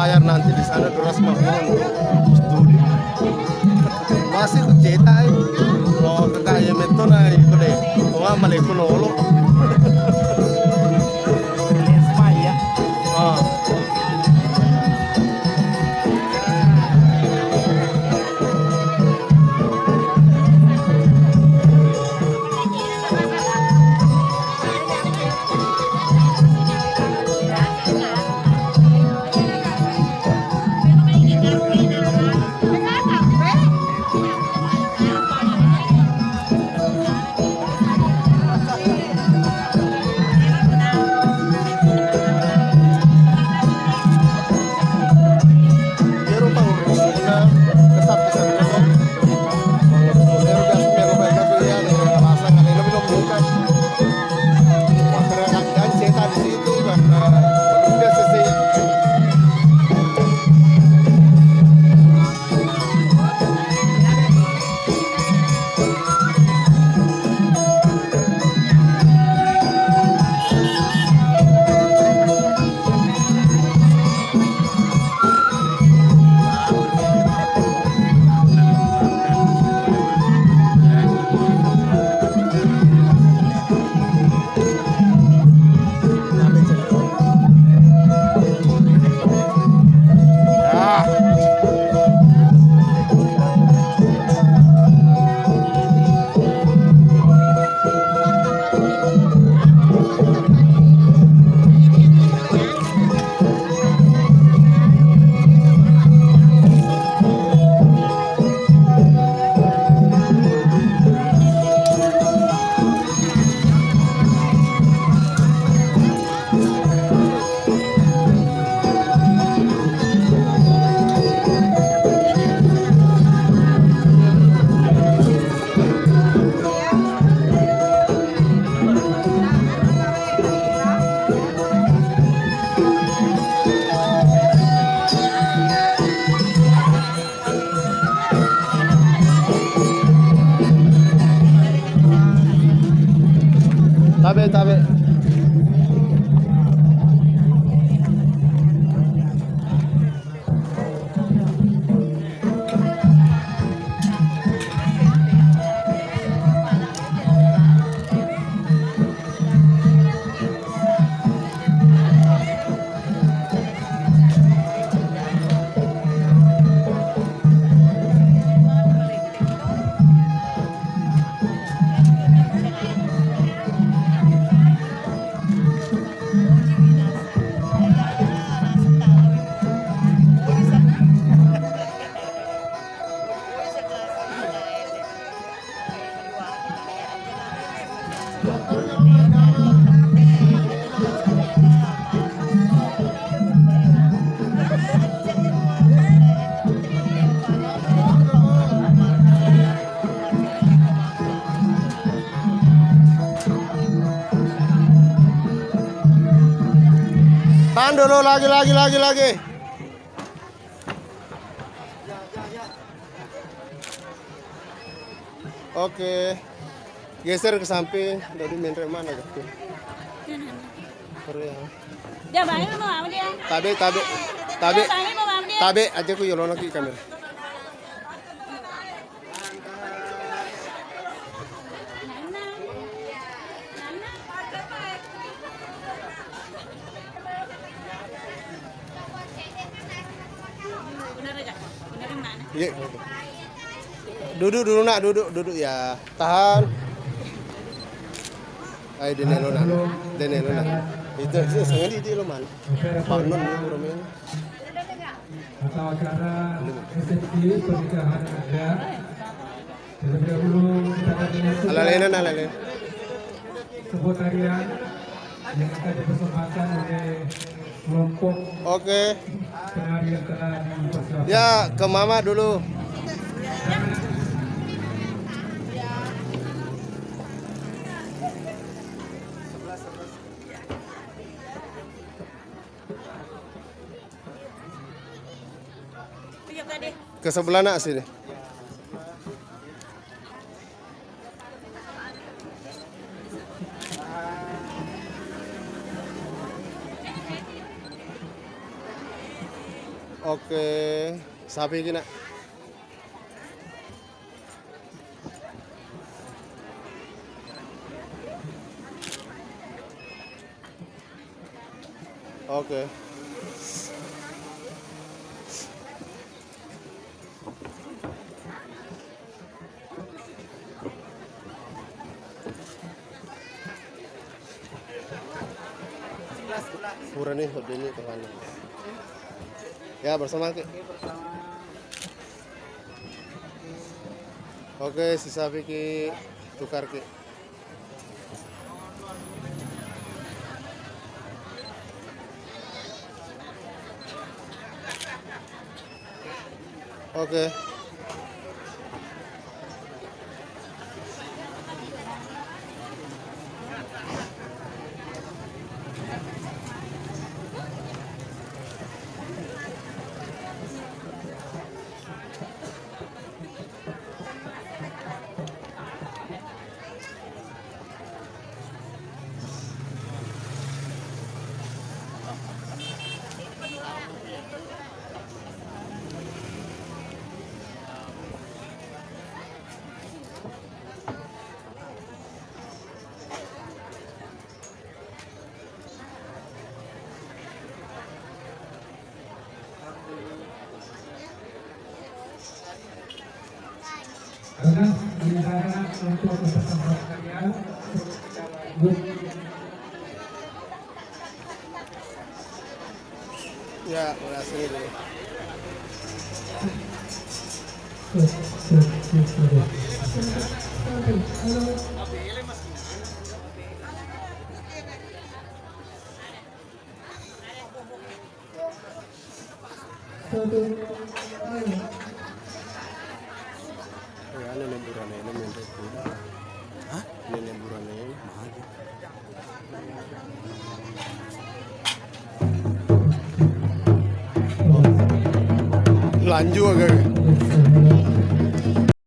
bayar nanti di sana deras mahal studi masih ku cetak oh kakak ya meto na itu deh oh malah ku nolo ya. ah tabe tahan dulu lagi oke geser ke samping dari main mana gitu Korea dia bangun mau apa dia tabe aja ku yolono ki kamera Iya. Duduk dulu nak, duduk ya. Tahan. Ayo denelo nak. Itu sengaja di lo man. Panon dia kurangnya. Tata acara resepsi pernikahan Anda. Terlebih dahulu kita akan menyaksikan Alalen. sebuah tarian yang akan dipersembahkan oleh kelompok Oke. penari yang telah dipersiapkan. Ya, ke mama dulu. Ke sebelah nak sini. Oke, sapi kena. Oke. Pura nih, udah ini Tuhan. Ya bersama Ki. Oke, si sapi Ki tukar Ki. Oke. Karena pembicaraan untuk bersama kalian Ya, sini dulu. Ya, ini lemburannya ini menurut gue. Hah? Ini lemburannya ini mahal. Lanjut agak.